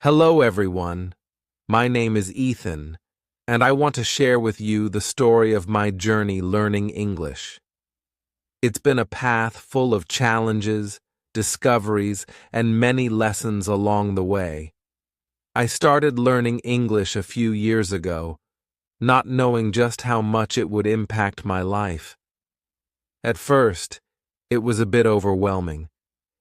Hello, everyone. My name is Ethan, and I want to share with you the story of my journey learning English. It's been a path full of challenges, discoveries, and many lessons along the way. I started learning English a few years ago, not knowing just how much it would impact my life. At first, it was a bit overwhelming,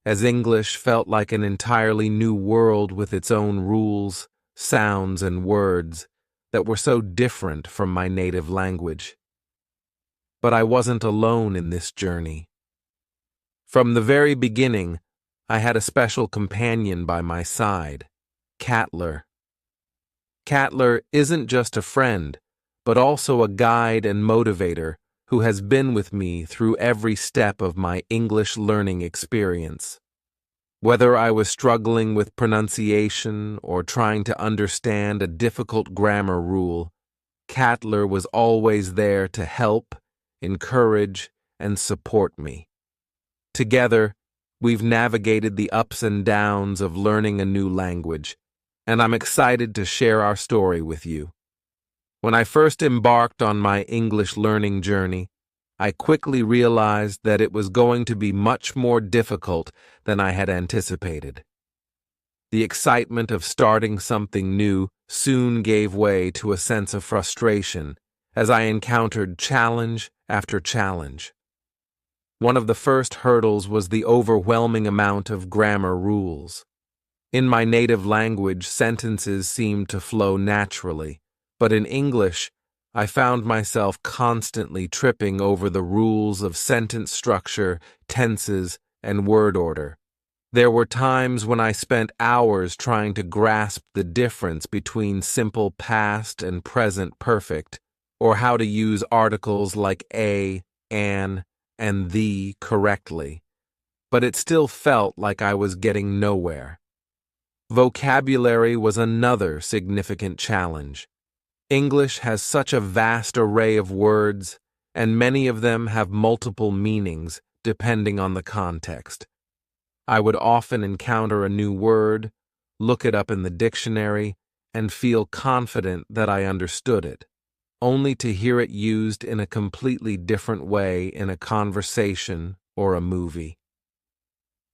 as English felt like an entirely new world with its own rules, sounds, and words that were so different from my native language. But I wasn't alone in this journey. From the very beginning, I had a special companion by my side, Catler. Catler isn't just a friend, but also a guide and motivator who has been with me through every step of my English learning experience. Whether I was struggling with pronunciation or trying to understand a difficult grammar rule, Catler was always there to help, encourage, and support me. Together, we've navigated the ups and downs of learning a new language, and I'm excited to share our story with you. When I first embarked on my English learning journey, I quickly realized that it was going to be much more difficult than I had anticipated. The excitement of starting something new soon gave way to a sense of frustration as I encountered challenge after challenge. One of the first hurdles was the overwhelming amount of grammar rules. In my native language, sentences seemed to flow naturally, but in English, I found myself constantly tripping over the rules of sentence structure, tenses, and word order. There were times when I spent hours trying to grasp the difference between simple past and present perfect, or how to use articles like a, an, and the correctly. But it still felt like I was getting nowhere. Vocabulary was another significant challenge. English has such a vast array of words, and many of them have multiple meanings depending on the context. I would often encounter a new word, look it up in the dictionary, and feel confident that I understood it, only to hear it used in a completely different way in a conversation or a movie.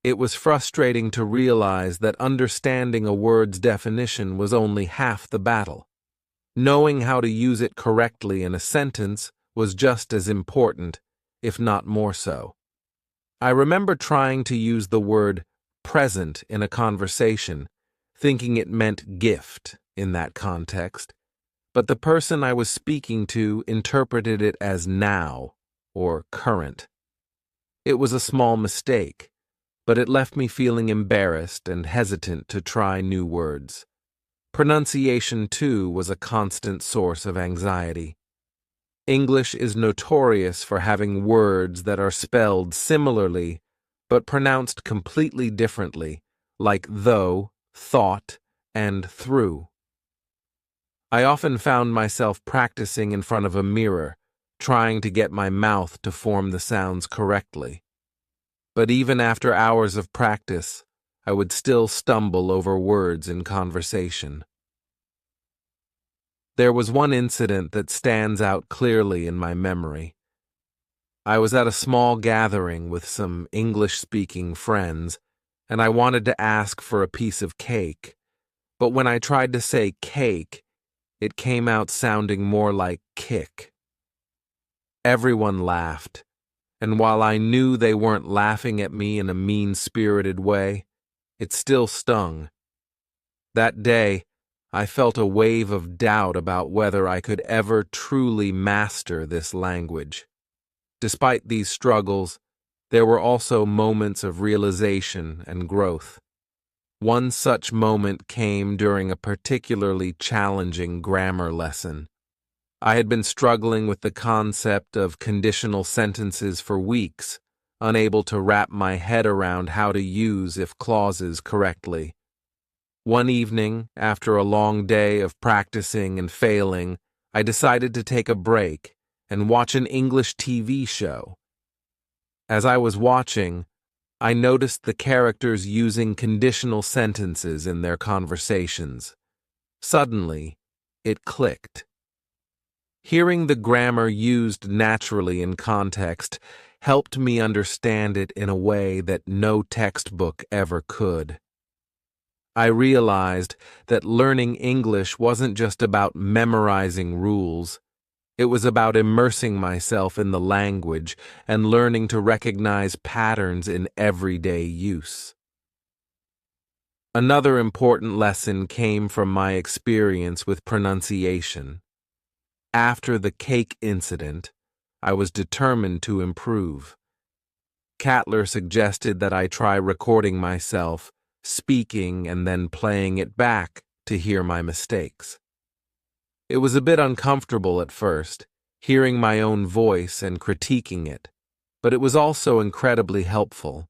It was frustrating to realize that understanding a word's definition was only half the battle. Knowing how to use it correctly in a sentence was just as important, if not more so. I remember trying to use the word present in a conversation, thinking it meant gift in that context, but the person I was speaking to interpreted it as now or current. It was a small mistake, but it left me feeling embarrassed and hesitant to try new words. Pronunciation, too, was a constant source of anxiety. English is notorious for having words that are spelled similarly but pronounced completely differently, like though, thought, and through. I often found myself practicing in front of a mirror, trying to get my mouth to form the sounds correctly. But even after hours of practice, I would still stumble over words in conversation. There was one incident that stands out clearly in my memory. I was at a small gathering with some English-speaking friends, and I wanted to ask for a piece of cake, but when I tried to say cake, it came out sounding more like kick. Everyone laughed, and while I knew they weren't laughing at me in a mean-spirited way, it still stung. That day, I felt a wave of doubt about whether I could ever truly master this language. Despite these struggles, there were also moments of realization and growth. One such moment came during a particularly challenging grammar lesson. I had been struggling with the concept of conditional sentences for weeks, unable to wrap my head around how to use if clauses correctly. One evening, after a long day of practicing and failing, I decided to take a break and watch an English TV show. As I was watching, I noticed the characters using conditional sentences in their conversations. Suddenly, it clicked. Hearing the grammar used naturally in context helped me understand it in a way that no textbook ever could. I realized that learning English wasn't just about memorizing rules. It was about immersing myself in the language and learning to recognize patterns in everyday use. Another important lesson came from my experience with pronunciation. After the cake incident, I was determined to improve. Catler suggested that I try recording myself, speaking, and then playing it back to hear my mistakes. It was a bit uncomfortable at first, hearing my own voice and critiquing it, but it was also incredibly helpful.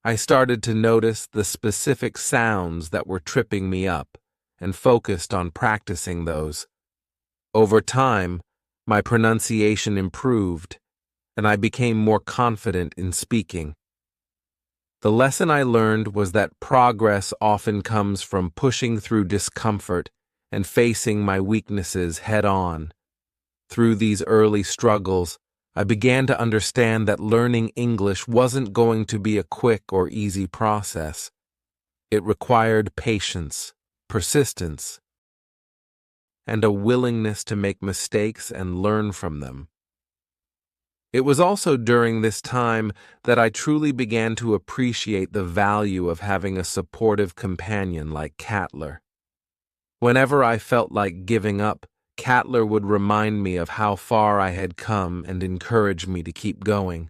I started to notice the specific sounds that were tripping me up and focused on practicing those. Over time, my pronunciation improved, and I became more confident in speaking. The lesson I learned was that progress often comes from pushing through discomfort and facing my weaknesses head-on. Through these early struggles, I began to understand that learning English wasn't going to be a quick or easy process. It required patience, persistence, and a willingness to make mistakes and learn from them. It was also during this time that I truly began to appreciate the value of having a supportive companion like Catler. Whenever I felt like giving up, Catler would remind me of how far I had come and encourage me to keep going.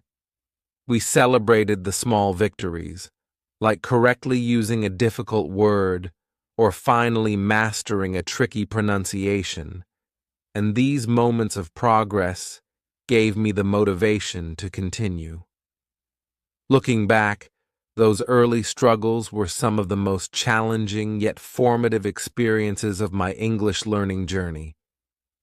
We celebrated the small victories, like correctly using a difficult word or finally mastering a tricky pronunciation, and these moments of progress gave me the motivation to continue. Looking back, those early struggles were some of the most challenging yet formative experiences of my English learning journey.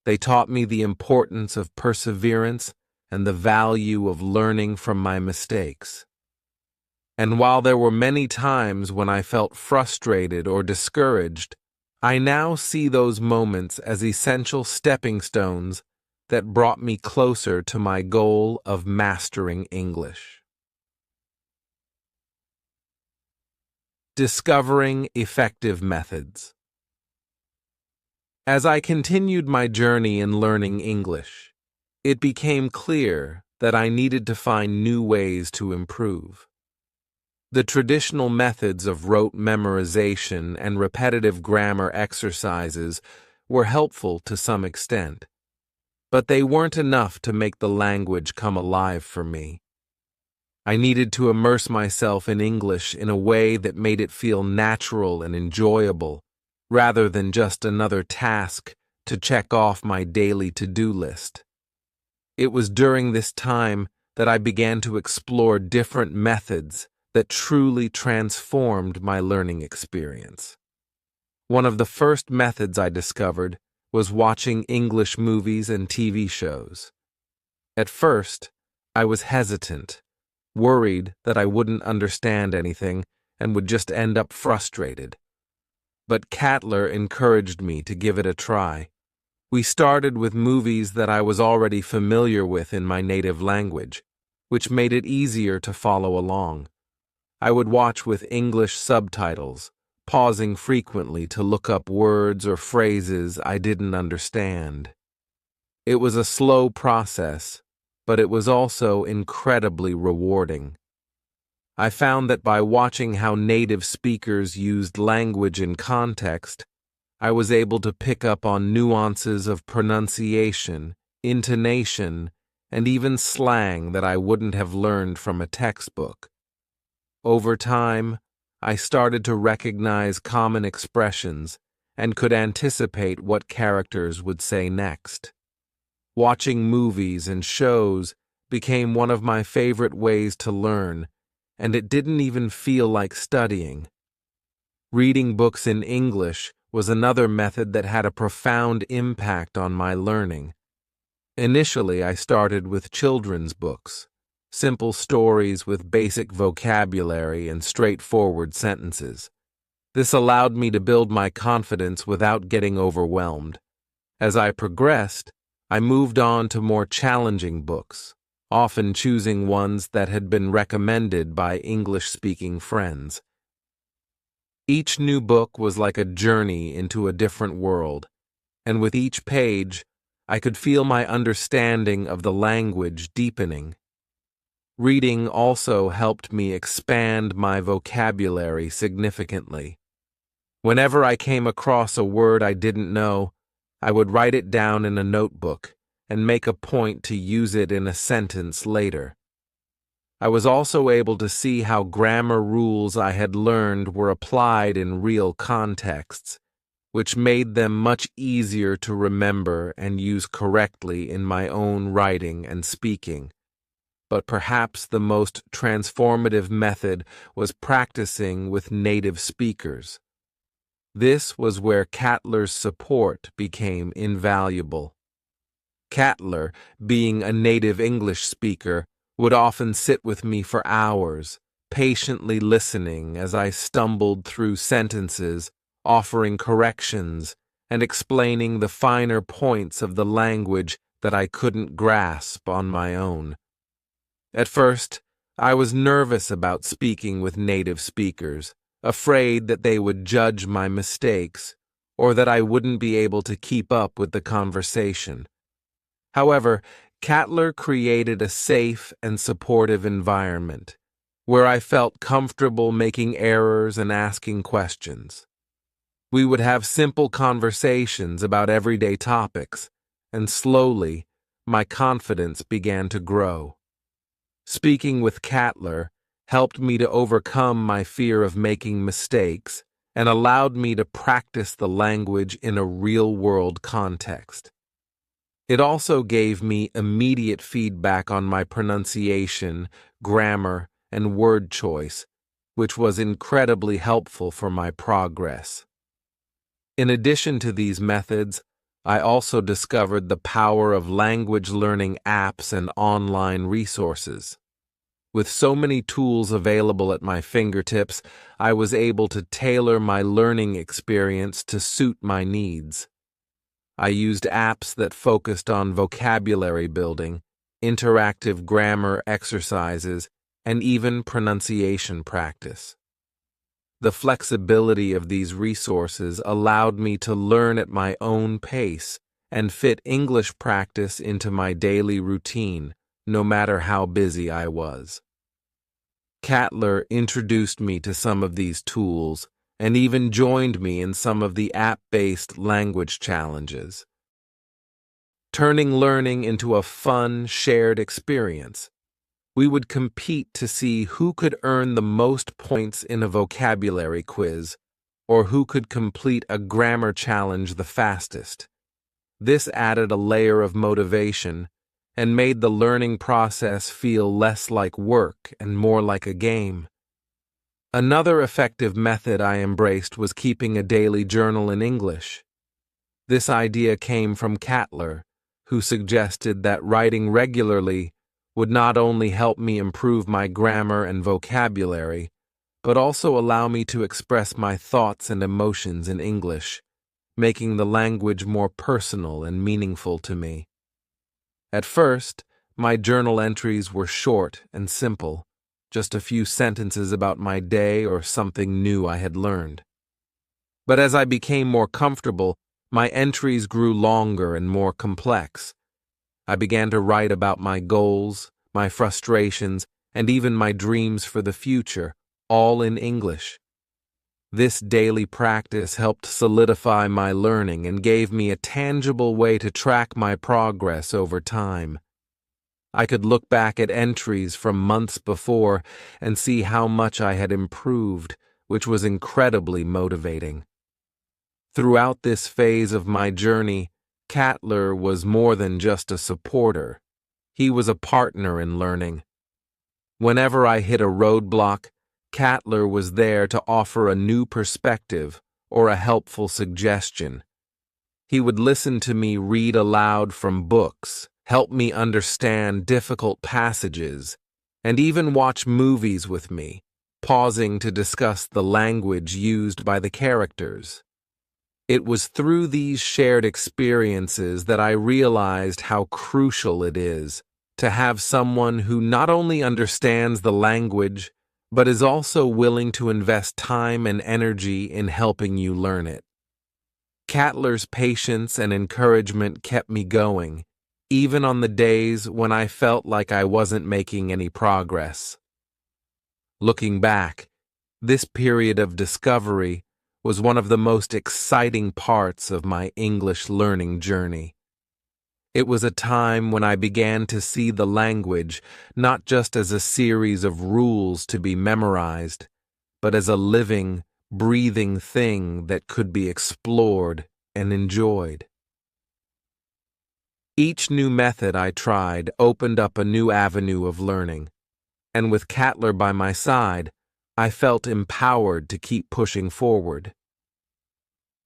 They taught me the importance of perseverance and the value of learning from my mistakes. And while there were many times when I felt frustrated or discouraged, I now see those moments as essential stepping stones that brought me closer to my goal of mastering English. Discovering effective methods. As I continued my journey in learning English, it became clear that I needed to find new ways to improve. The traditional methods of rote memorization and repetitive grammar exercises were helpful to some extent, but they weren't enough to make the language come alive for me. I needed to immerse myself in English in a way that made it feel natural and enjoyable, rather than just another task to check off my daily to-do list. It was during this time that I began to explore different methods that truly transformed my learning experience. One of the first methods I discovered was watching English movies and TV shows. At first, I was hesitant, worried that I wouldn't understand anything and would just end up frustrated. But Catler encouraged me to give it a try. We started with movies that I was already familiar with in my native language, which made it easier to follow along. I would watch with English subtitles, pausing frequently to look up words or phrases I didn't understand. It was a slow process, but it was also incredibly rewarding. I found that by watching how native speakers used language in context, I was able to pick up on nuances of pronunciation, intonation, and even slang that I wouldn't have learned from a textbook. Over time, I started to recognize common expressions and could anticipate what characters would say next. Watching movies and shows became one of my favorite ways to learn, and it didn't even feel like studying. Reading books in English was another method that had a profound impact on my learning. Initially, I started with children's books, simple stories with basic vocabulary and straightforward sentences. This allowed me to build my confidence without getting overwhelmed. As I progressed, I moved on to more challenging books, often choosing ones that had been recommended by English-speaking friends. Each new book was like a journey into a different world, and with each page, I could feel my understanding of the language deepening. Reading also helped me expand my vocabulary significantly. Whenever I came across a word I didn't know, I would write it down in a notebook and make a point to use it in a sentence later. I was also able to see how grammar rules I had learned were applied in real contexts, which made them much easier to remember and use correctly in my own writing and speaking. But perhaps the most transformative method was practicing with native speakers. This was where Catler's support became invaluable. Catler, being a native English speaker, would often sit with me for hours, patiently listening as I stumbled through sentences, offering corrections, and explaining the finer points of the language that I couldn't grasp on my own. At first, I was nervous about speaking with native speakers, afraid that they would judge my mistakes, or that I wouldn't be able to keep up with the conversation. However, Catler created a safe and supportive environment, where I felt comfortable making errors and asking questions. We would have simple conversations about everyday topics, and slowly, my confidence began to grow. Speaking with Catler helped me to overcome my fear of making mistakes and allowed me to practice the language in a real-world context. It also gave me immediate feedback on my pronunciation, grammar, and word choice, which was incredibly helpful for my progress. In addition to these methods, I also discovered the power of language learning apps and online resources. With so many tools available at my fingertips, I was able to tailor my learning experience to suit my needs. I used apps that focused on vocabulary building, interactive grammar exercises, and even pronunciation practice. The flexibility of these resources allowed me to learn at my own pace and fit English practice into my daily routine, no matter how busy I was. Catler introduced me to some of these tools and even joined me in some of the app-based language challenges, turning learning into a fun, shared experience. We would compete to see who could earn the most points in a vocabulary quiz, or who could complete a grammar challenge the fastest. This added a layer of motivation and made the learning process feel less like work and more like a game. Another effective method I embraced was keeping a daily journal in English. This idea came from Catler, who suggested that writing regularly would not only help me improve my grammar and vocabulary, but also allow me to express my thoughts and emotions in English, making the language more personal and meaningful to me. At first, my journal entries were short and simple, just a few sentences about my day or something new I had learned. But as I became more comfortable, my entries grew longer and more complex. I began to write about my goals, my frustrations, and even my dreams for the future, all in English. This daily practice helped solidify my learning and gave me a tangible way to track my progress over time. I could look back at entries from months before and see how much I had improved, which was incredibly motivating. Throughout this phase of my journey, Catler was more than just a supporter. He was a partner in learning. Whenever I hit a roadblock, Catler was there to offer a new perspective or a helpful suggestion. He would listen to me read aloud from books, help me understand difficult passages, and even watch movies with me, pausing to discuss the language used by the characters. It was through these shared experiences that I realized how crucial it is to have someone who not only understands the language, but is also willing to invest time and energy in helping you learn it. Catler's patience and encouragement kept me going, even on the days when I felt like I wasn't making any progress. Looking back, this period of discovery was one of the most exciting parts of my English learning journey. It was a time when I began to see the language not just as a series of rules to be memorized, but as a living, breathing thing that could be explored and enjoyed. Each new method I tried opened up a new avenue of learning, and with Catler by my side, I felt empowered to keep pushing forward.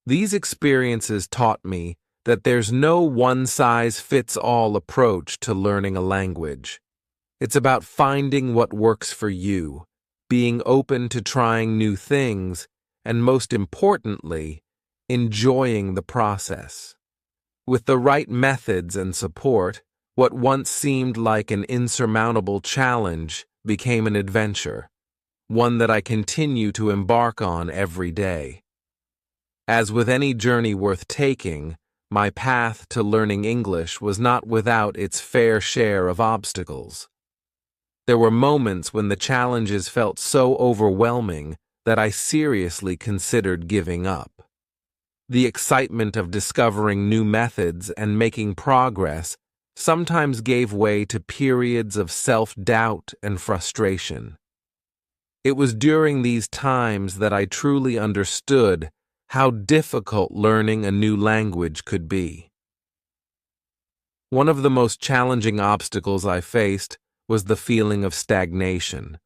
These experiences taught me that there's no one-size-fits-all approach to learning a language. It's about finding what works for you, being open to trying new things, and most importantly, enjoying the process. With the right methods and support, what once seemed like an insurmountable challenge became an adventure, one that I continue to embark on every day. As with any journey worth taking, my path to learning English was not without its fair share of obstacles. There were moments when the challenges felt so overwhelming that I seriously considered giving up. The excitement of discovering new methods and making progress sometimes gave way to periods of self-doubt and frustration. It was during these times that I truly understood how difficult learning a new language could be. One of the most challenging obstacles I faced was the feeling of stagnation.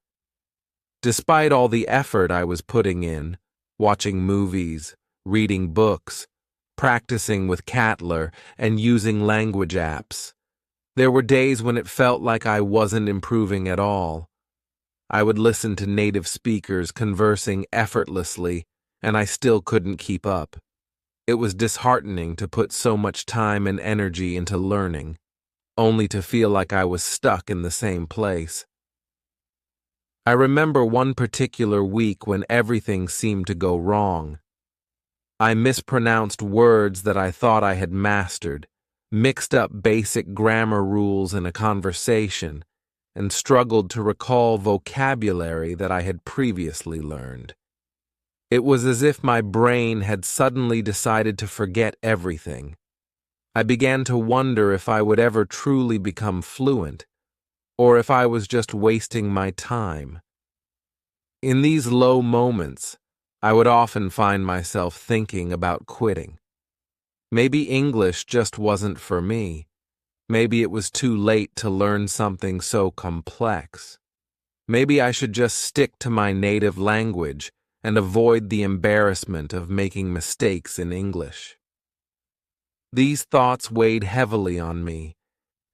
Despite all the effort I was putting in, watching movies, reading books, practicing with Catler, and using language apps, there were days when it felt like I wasn't improving at all. I would listen to native speakers conversing effortlessly, and I still couldn't keep up. It was disheartening to put so much time and energy into learning, only to feel like I was stuck in the same place. I remember one particular week when everything seemed to go wrong. I mispronounced words that I thought I had mastered, mixed up basic grammar rules in a conversation, and struggled to recall vocabulary that I had previously learned. It was as if my brain had suddenly decided to forget everything. I began to wonder if I would ever truly become fluent, or if I was just wasting my time. In these low moments, I would often find myself thinking about quitting. Maybe English just wasn't for me. Maybe it was too late to learn something so complex. Maybe I should just stick to my native language and avoid the embarrassment of making mistakes in English. These thoughts weighed heavily on me,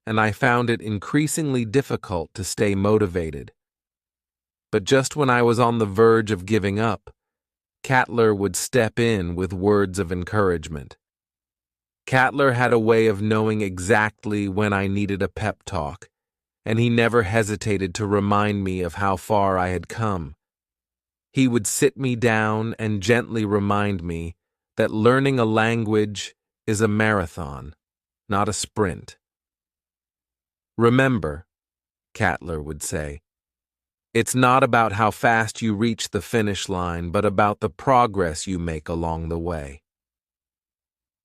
and I found it increasingly difficult to stay motivated. But just when I was on the verge of giving up, Catler would step in with words of encouragement. Catler had a way of knowing exactly when I needed a pep talk, and he never hesitated to remind me of how far I had come. He would sit me down and gently remind me that learning a language is a marathon, not a sprint. Remember, Catler would say, it's not about how fast you reach the finish line, but about the progress you make along the way.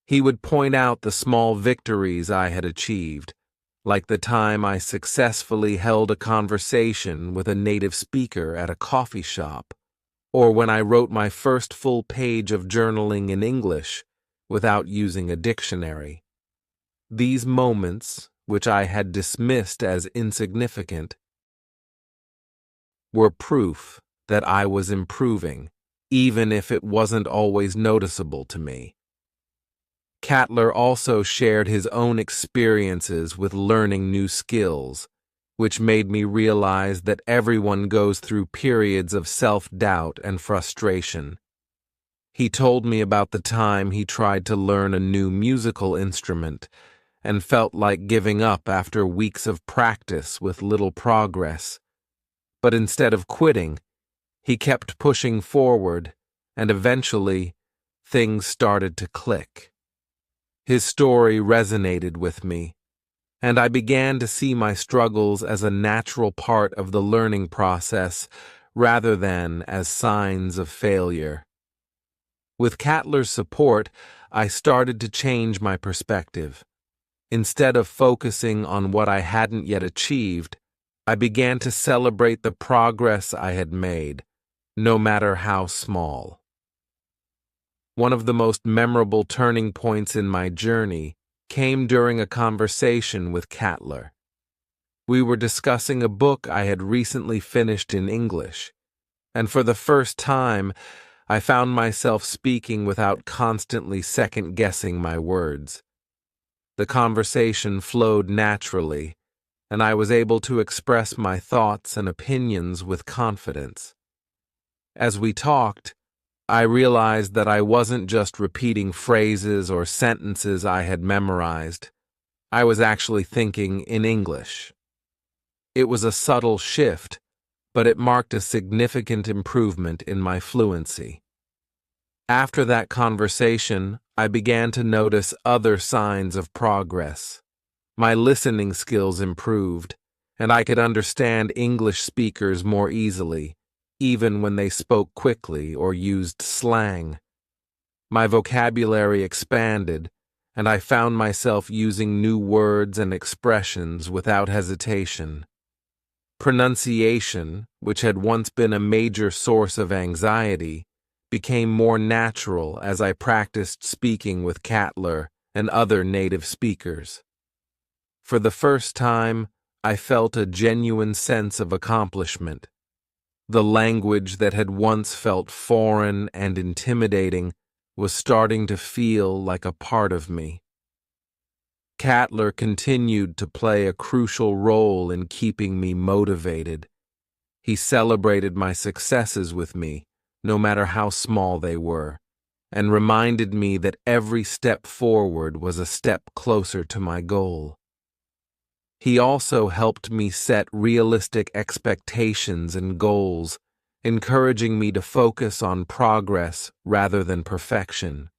He would point out the small victories I had achieved, like the time I successfully held a conversation with a native speaker at a coffee shop, or when I wrote my first full page of journaling in English without using a dictionary. These moments, which I had dismissed as insignificant, were proof that I was improving, even if it wasn't always noticeable to me. Catler also shared his own experiences with learning new skills, which made me realize that everyone goes through periods of self-doubt and frustration. He told me about the time he tried to learn a new musical instrument and felt like giving up after weeks of practice with little progress. But instead of quitting, he kept pushing forward, and eventually, things started to click. His story resonated with me, and I began to see my struggles as a natural part of the learning process rather than as signs of failure. With Cattler's support, I started to change my perspective. Instead of focusing on what I hadn't yet achieved, I began to celebrate the progress I had made, no matter how small. One of the most memorable turning points in my journey came during a conversation with Cattler. We were discussing a book I had recently finished in English, and for the first time, I found myself speaking without constantly second-guessing my words. The conversation flowed naturally, and I was able to express my thoughts and opinions with confidence. As we talked, I realized that I wasn't just repeating phrases or sentences I had memorized. I was actually thinking in English. It was a subtle shift, but it marked a significant improvement in my fluency. After that conversation, I began to notice other signs of progress. My listening skills improved, and I could understand English speakers more easily, even when they spoke quickly or used slang. My vocabulary expanded, and I found myself using new words and expressions without hesitation. Pronunciation, which had once been a major source of anxiety, became more natural as I practiced speaking with Cattler and other native speakers. For the first time, I felt a genuine sense of accomplishment. The language that had once felt foreign and intimidating was starting to feel like a part of me. Cattler continued to play a crucial role in keeping me motivated. He celebrated my successes with me, no matter how small they were, and reminded me that every step forward was a step closer to my goal. He also helped me set realistic expectations and goals, encouraging me to focus on progress rather than perfection.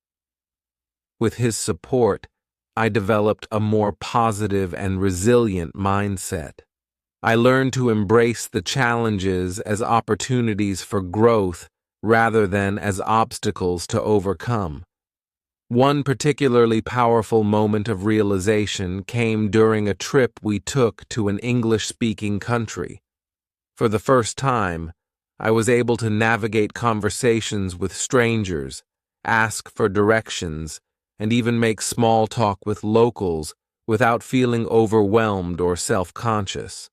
With his support, I developed a more positive and resilient mindset. I learned to embrace the challenges as opportunities for growth rather than as obstacles to overcome. One particularly powerful moment of realization came during a trip we took to an English-speaking country. For the first time, I was able to navigate conversations with strangers, ask for directions, and even make small talk with locals without feeling overwhelmed or self-conscious.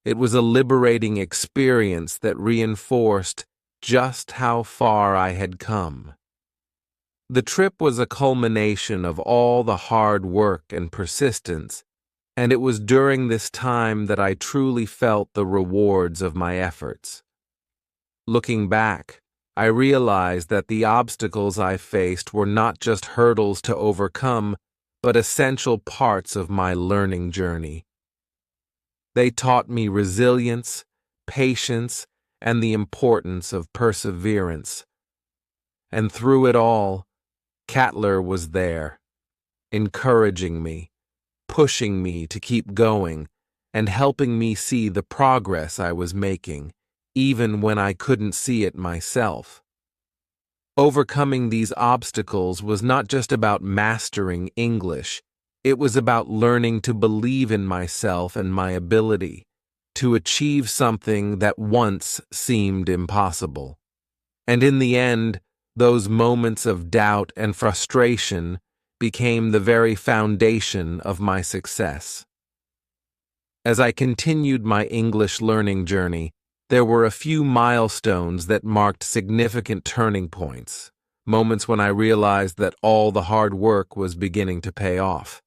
It was a liberating experience that reinforced just how far I had come. The trip was a culmination of all the hard work and persistence, and it was during this time that I truly felt the rewards of my efforts. Looking back, I realized that the obstacles I faced were not just hurdles to overcome, but essential parts of my learning journey. They taught me resilience, patience, and the importance of perseverance. And through it all, Cattler was there, encouraging me, pushing me to keep going, and helping me see the progress I was making, even when I couldn't see it myself. Overcoming these obstacles was not just about mastering English, it was about learning to believe in myself and my ability to achieve something that once seemed impossible. And in the end, those moments of doubt and frustration became the very foundation of my success. As I continued my English learning journey, there were a few milestones that marked significant turning points, moments when I realized that all the hard work was beginning to pay off.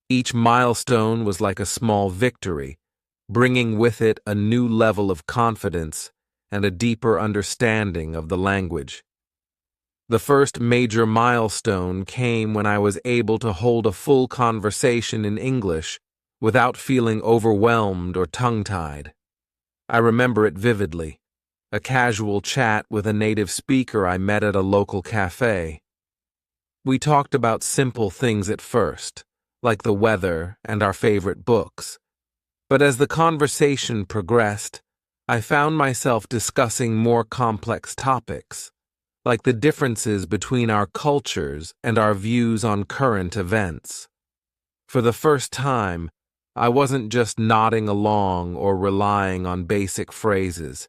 Each milestone was like a small victory, bringing with it a new level of confidence and a deeper understanding of the language. The first major milestone came when I was able to hold a full conversation in English without feeling overwhelmed or tongue-tied. I remember it vividly, a casual chat with a native speaker I met at a local cafe. We talked about simple things at first, like the weather and our favorite books. But as the conversation progressed, I found myself discussing more complex topics, like the differences between our cultures and our views on current events. For the first time, I wasn't just nodding along or relying on basic phrases.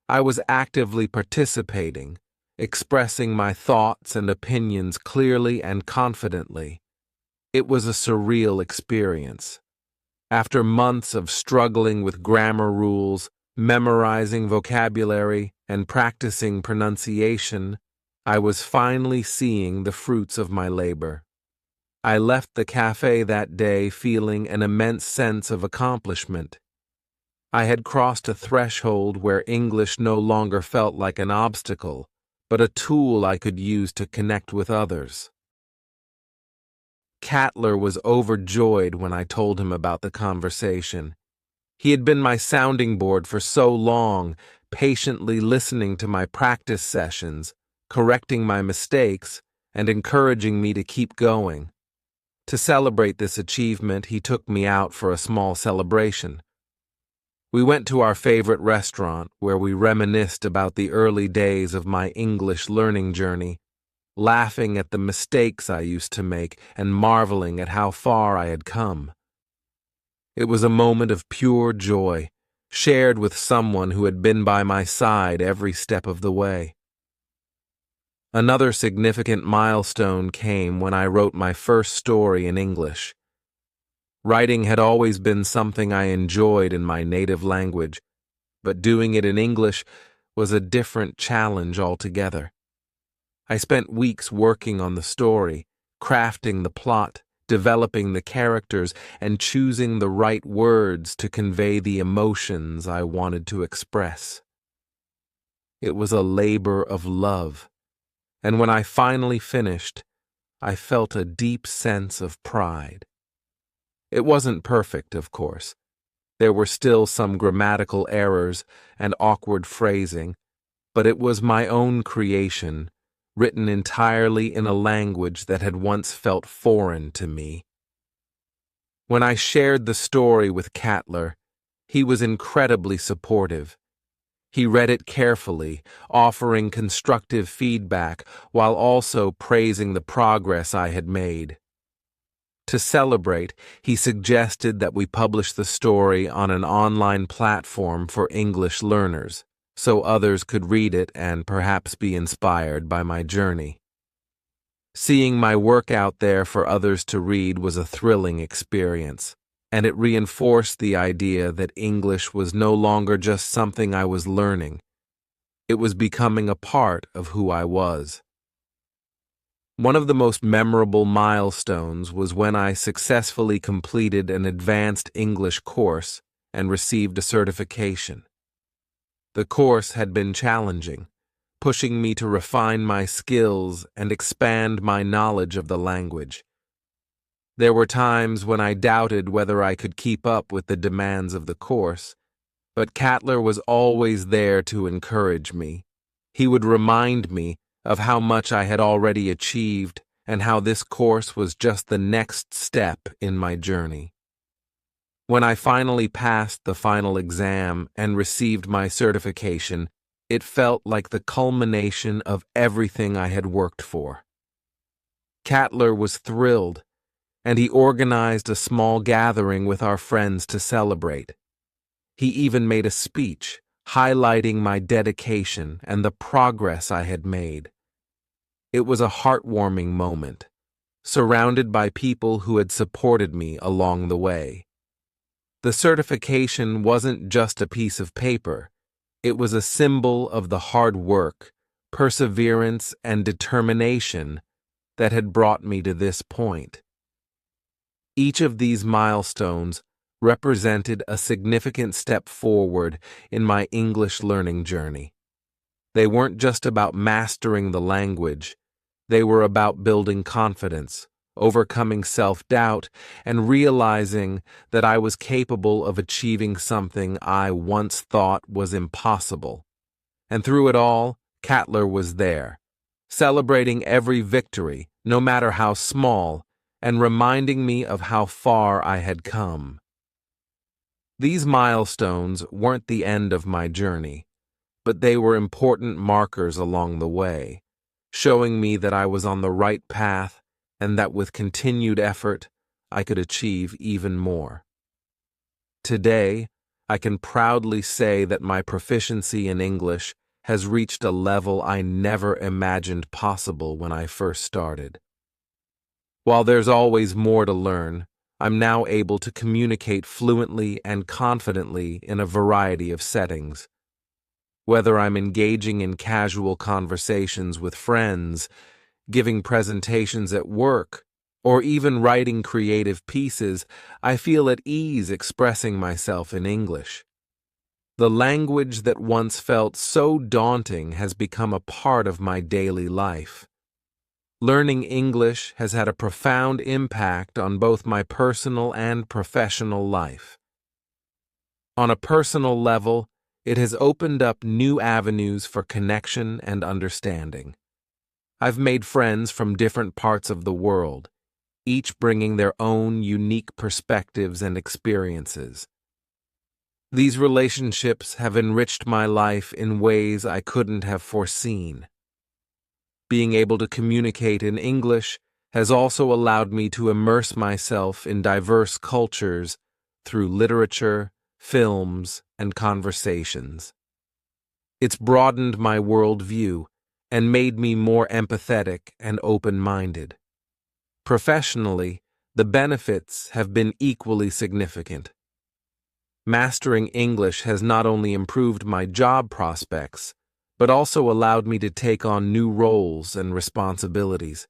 I was actively participating, expressing my thoughts and opinions clearly and confidently. It was a surreal experience. After months of struggling with grammar rules, memorizing vocabulary, and practicing pronunciation, I was finally seeing the fruits of my labor. I left the cafe that day feeling an immense sense of accomplishment. I had crossed a threshold where English no longer felt like an obstacle, but a tool I could use to connect with others. Cattler was overjoyed when I told him about the conversation. He had been my sounding board for so long, patiently listening to my practice sessions, correcting my mistakes, and encouraging me to keep going. To celebrate this achievement, he took me out for a small celebration. We went to our favorite restaurant where we reminisced about the early days of my English learning journey, laughing at the mistakes I used to make and marveling at how far I had come. It was a moment of pure joy, shared with someone who had been by my side every step of the way. Another significant milestone came when I wrote my first story in English. Writing had always been something I enjoyed in my native language, but doing it in English was a different challenge altogether. I spent weeks working on the story, crafting the plot, developing the characters, and choosing the right words to convey the emotions I wanted to express. It was a labor of love, and when I finally finished, I felt a deep sense of pride. It wasn't perfect, of course. There were still some grammatical errors and awkward phrasing, but it was my own creation, written entirely in a language that had once felt foreign to me. When I shared the story with Cattler, he was incredibly supportive. He read it carefully, offering constructive feedback while also praising the progress I had made. To celebrate, he suggested that we publish the story on an online platform for English learners, so others could read it and perhaps be inspired by my journey. Seeing my work out there for others to read was a thrilling experience, and it reinforced the idea that English was no longer just something I was learning. It was becoming a part of who I was. One of the most memorable milestones was when I successfully completed an advanced English course and received a certification. The course had been challenging, pushing me to refine my skills and expand my knowledge of the language. There were times when I doubted whether I could keep up with the demands of the course, but Cattler was always there to encourage me. He would remind me of how much I had already achieved and how this course was just the next step in my journey. When I finally passed the final exam and received my certification, it felt like the culmination of everything I had worked for. Cattler was thrilled, and he organized a small gathering with our friends to celebrate. He even made a speech highlighting my dedication and the progress I had made. It was a heartwarming moment, surrounded by people who had supported me along the way. The certification wasn't just a piece of paper. It was a symbol of the hard work, perseverance, and determination that had brought me to this point. Each of these milestones represented a significant step forward in my English learning journey. They weren't just about mastering the language, they were about building confidence, overcoming self-doubt, and realizing that I was capable of achieving something I once thought was impossible. And through it all, Cattler was there, celebrating every victory, no matter how small, and reminding me of how far I had come. These milestones weren't the end of my journey, but they were important markers along the way, showing me that I was on the right path and that with continued effort, I could achieve even more. Today, I can proudly say that my proficiency in English has reached a level I never imagined possible when I first started. While there's always more to learn, I'm now able to communicate fluently and confidently in a variety of settings. Whether I'm engaging in casual conversations with friends, giving presentations at work, or even writing creative pieces, I feel at ease expressing myself in English. The language that once felt so daunting has become a part of my daily life. Learning English has had a profound impact on both my personal and professional life. On a personal level, it has opened up new avenues for connection and understanding. I've made friends from different parts of the world, each bringing their own unique perspectives and experiences. These relationships have enriched my life in ways I couldn't have foreseen. Being able to communicate in English has also allowed me to immerse myself in diverse cultures through literature, films, and conversations. It's broadened my worldview and made me more empathetic and open-minded. Professionally, the benefits have been equally significant. Mastering English has not only improved my job prospects, but also allowed me to take on new roles and responsibilities.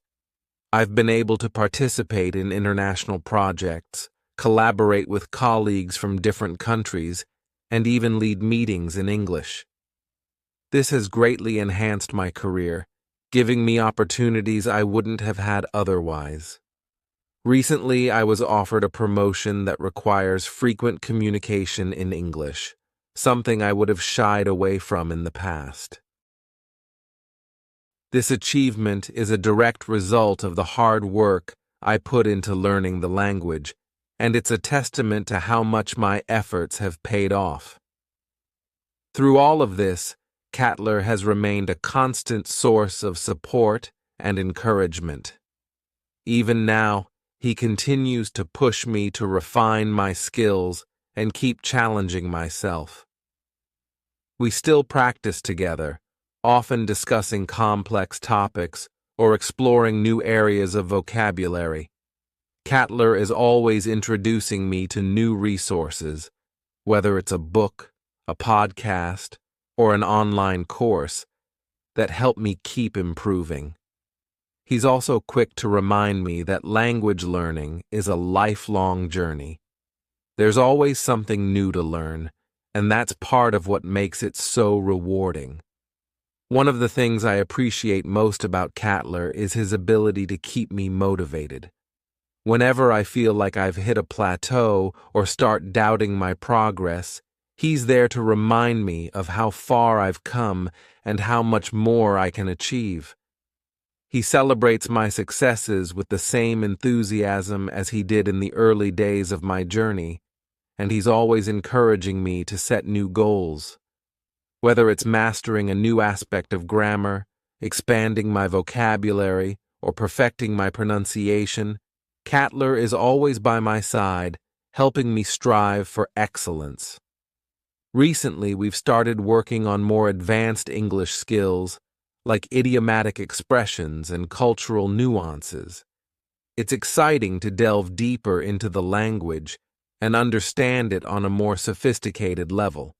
I've been able to participate in international projects, collaborate with colleagues from different countries, and even lead meetings in English. This has greatly enhanced my career, giving me opportunities I wouldn't have had otherwise. Recently, I was offered a promotion that requires frequent communication in English, something I would have shied away from in the past. This achievement is a direct result of the hard work I put into learning the language, and it's a testament to how much my efforts have paid off. Through all of this, Cattler has remained a constant source of support and encouragement. Even now, he continues to push me to refine my skills and keep challenging myself. We still practice together, often discussing complex topics or exploring new areas of vocabulary. Cattler is always introducing me to new resources, whether it's a book, a podcast, or an online course, that help me keep improving. He's also quick to remind me that language learning is a lifelong journey. There's always something new to learn, and that's part of what makes it so rewarding. One of the things I appreciate most about Cattler is his ability to keep me motivated. Whenever I feel like I've hit a plateau or start doubting my progress, he's there to remind me of how far I've come and how much more I can achieve. He celebrates my successes with the same enthusiasm as he did in the early days of my journey, and he's always encouraging me to set new goals. Whether it's mastering a new aspect of grammar, expanding my vocabulary, or perfecting my pronunciation, Cattler is always by my side, helping me strive for excellence. Recently, we've started working on more advanced English skills, like idiomatic expressions and cultural nuances. It's exciting to delve deeper into the language and understand it on a more sophisticated level.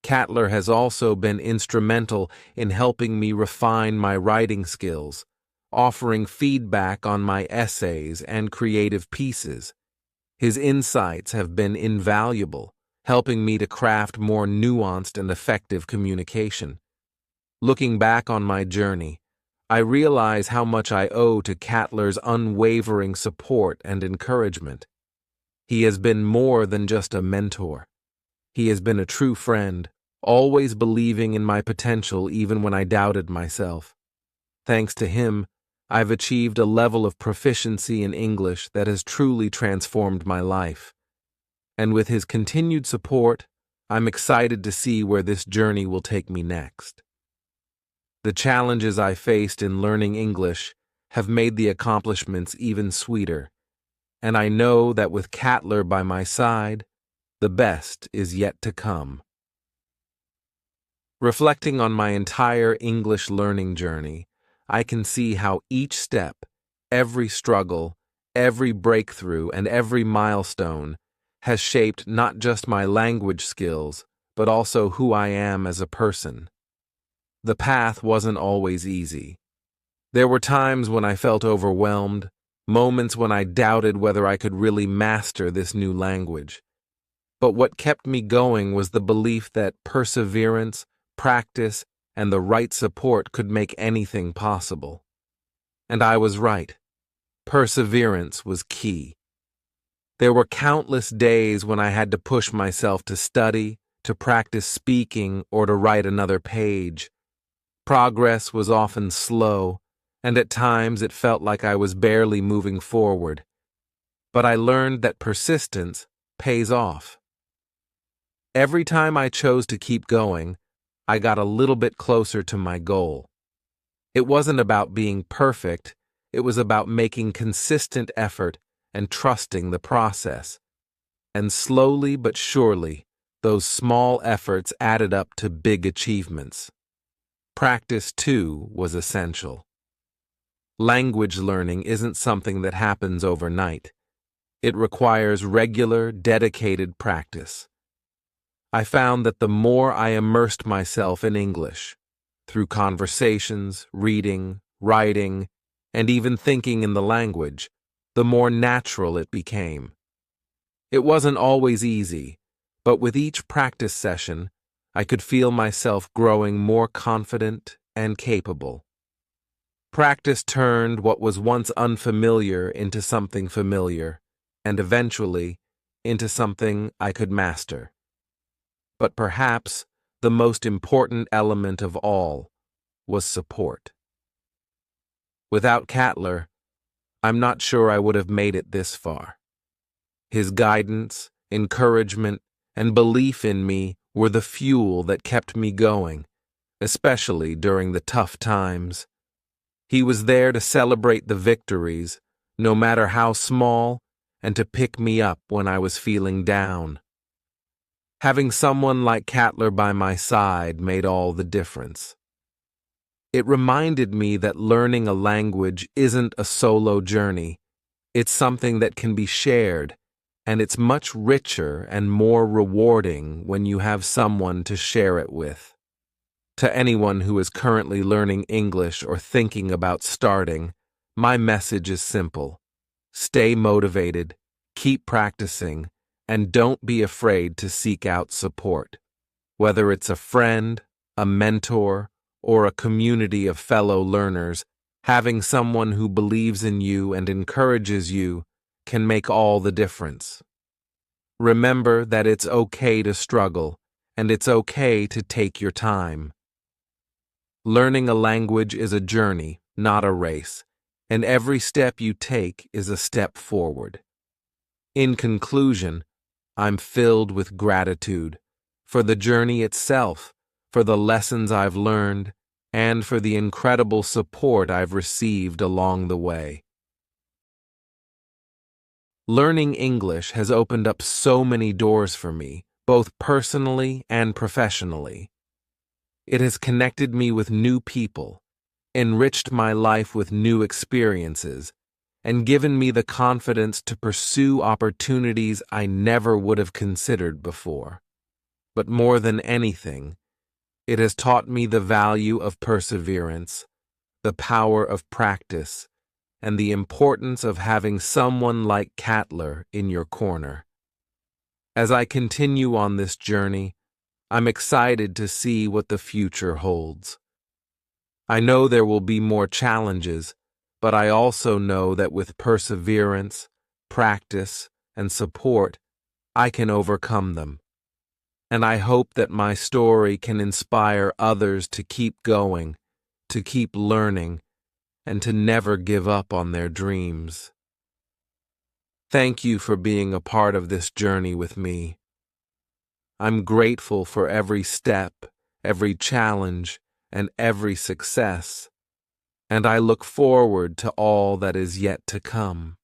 Cattler has also been instrumental in helping me refine my writing skills, offering feedback on my essays and creative pieces. His insights have been invaluable, helping me to craft more nuanced and effective communication. Looking back on my journey, I realize how much I owe to Cattler's unwavering support and encouragement. He has been more than just a mentor. He has been a true friend, always believing in my potential even when I doubted myself. Thanks to him, I've achieved a level of proficiency in English that has truly transformed my life. And with his continued support, I'm excited to see where this journey will take me next. The challenges I faced in learning English have made the accomplishments even sweeter, and I know that with Cattler by my side, the best is yet to come. Reflecting on my entire English learning journey, I can see how each step, every struggle, every breakthrough, and every milestone has shaped not just my language skills, but also who I am as a person. The path wasn't always easy. There were times when I felt overwhelmed, moments when I doubted whether I could really master this new language. But what kept me going was the belief that perseverance, practice, and the right support could make anything possible. And I was right. Perseverance was key. There were countless days when I had to push myself to study, to practice speaking, or to write another page. Progress was often slow, and at times it felt like I was barely moving forward. But I learned that persistence pays off. Every time I chose to keep going, I got a little bit closer to my goal. It wasn't about being perfect, it was about making consistent effort and trusting the process. And slowly but surely, those small efforts added up to big achievements. Practice, too, was essential. Language learning isn't something that happens overnight. It requires regular, dedicated practice. I found that the more I immersed myself in English, through conversations, reading, writing, and even thinking in the language, the more natural it became. It wasn't always easy, but with each practice session, I could feel myself growing more confident and capable. Practice turned what was once unfamiliar into something familiar, and eventually into something I could master. But perhaps the most important element of all was support. Without Cattler, I'm not sure I would have made it this far. His guidance, encouragement, and belief in me were the fuel that kept me going, especially during the tough times. He was there to celebrate the victories, no matter how small, and to pick me up when I was feeling down. Having someone like Cattler by my side made all the difference. It reminded me that learning a language isn't a solo journey. It's something that can be shared, and it's much richer and more rewarding when you have someone to share it with. To anyone who is currently learning English or thinking about starting, my message is simple. Stay motivated, keep practicing, and don't be afraid to seek out support. Whether it's a friend, a mentor, or a community of fellow learners, having someone who believes in you and encourages you can make all the difference. Remember that it's okay to struggle, and it's okay to take your time. Learning a language is a journey, not a race, and every step you take is a step forward. In conclusion, I'm filled with gratitude for the journey itself, for the lessons I've learned, and for the incredible support I've received along the way. Learning English has opened up so many doors for me, both personally and professionally. It has connected me with new people, enriched my life with new experiences, and given me the confidence to pursue opportunities I never would have considered before. But more than anything, it has taught me the value of perseverance, the power of practice, and the importance of having someone like Catler in your corner. As I continue on this journey, I'm excited to see what the future holds. I know there will be more challenges, but I also know that with perseverance, practice, and support, I can overcome them. And I hope that my story can inspire others to keep going, to keep learning, and to never give up on their dreams. Thank you for being a part of this journey with me. I'm grateful for every step, every challenge, and every success, and I look forward to all that is yet to come.